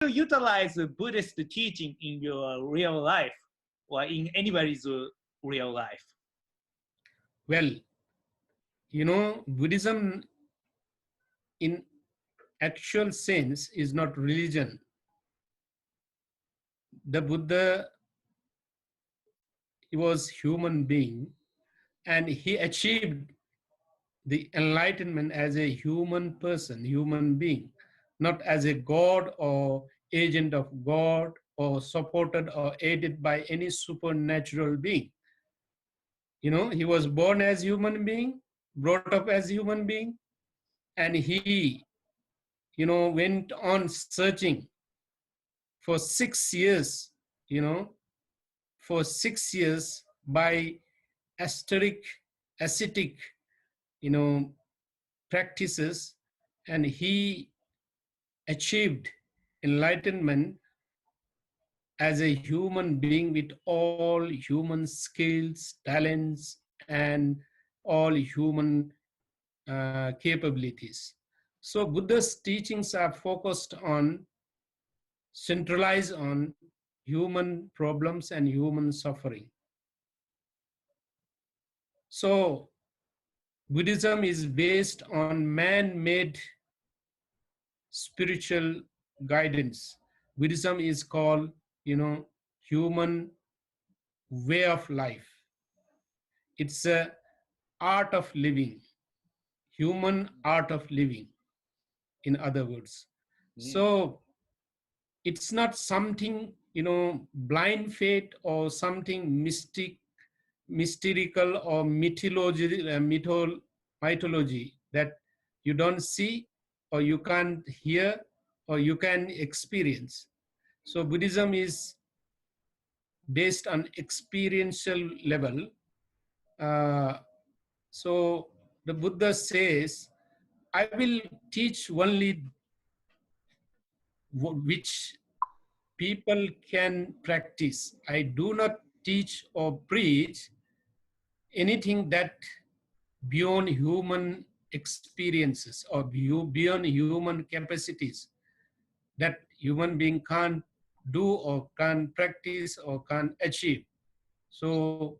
you utilize Buddhist teaching in your real life or in anybody's real life? Well, Buddhism in actual sense is not religion. The Buddha, he was human being, and he achieved the enlightenment as a human person, human being, not as a god or agent of God or supported or aided by any supernatural being. He was born as human being, brought up as human being, and he, went on searching for 6 years, for 6 years by ascetic, practices, and he achieved enlightenment as a human being with all human skills, talents, and all human capabilities. So Buddha's teachings are centralized on human problems and human suffering. So Buddhism is based on man-made spiritual guidance. Buddhism is called, human way of life. It's a art of living, human art of living, in other words. So it's not something, blind faith or something mystical or mythology that you don't see or you can't hear or you can experience. So Buddhism is based on experiential level. So the Buddha says, I will teach only which people can practice. I do not teach or preach anything that beyond human experiences or beyond human capacities that human being can't do or can practice or can achieve. So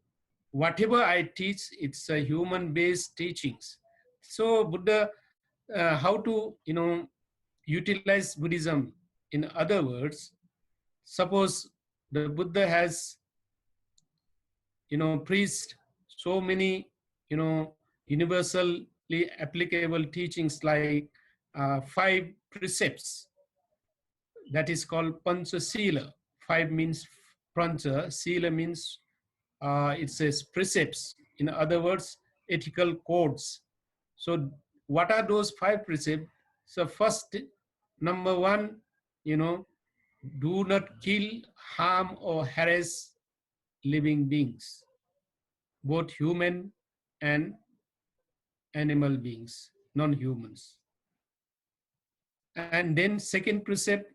whatever I teach, it's a human-based teachings. So Buddha, how to utilize Buddhism? In other words, suppose the Buddha has preached so many universally applicable teachings like 5 precepts. That is called Pancha Sila. 5 means Pancha, Sila means it says precepts. In other words, ethical codes. So what are those 5 precepts? So first, number 1, do not kill, harm, or harass living beings, both human and animal beings, non-humans. And then second precept,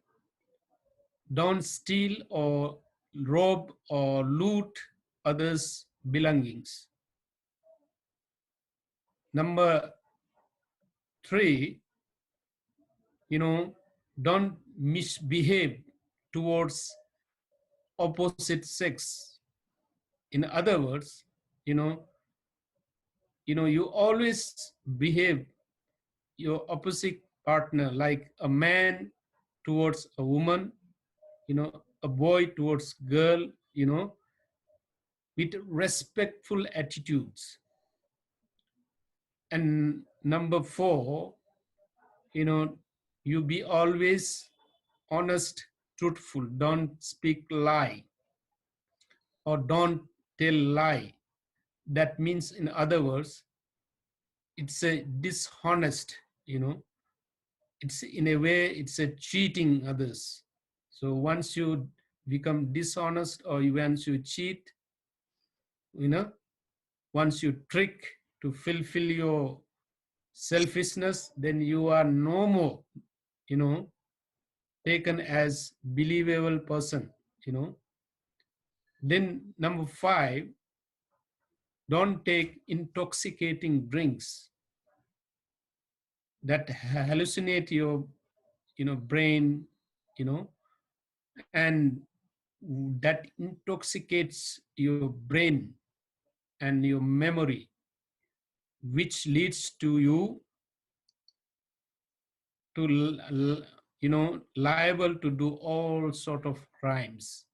don't steal or rob or loot others' belongings. Number 3, don't misbehave towards opposite sex. In other words, you always behave your opposite partner like a man towards a woman, a boy towards girl, with respectful attitudes. And number 4, you be always honest, truthful, don't speak lie or don't tell lie. That means, in other words, it's a dishonest, it's in a way, it's a cheating others. So once you become dishonest or once you cheat, once you trick to fulfill your selfishness, then you are no more, taken as believable person, Then number 5, don't take intoxicating drinks that hallucinate your, brain, and that intoxicates your brain and your memory, which leads to you to liable to do all sort of crimes.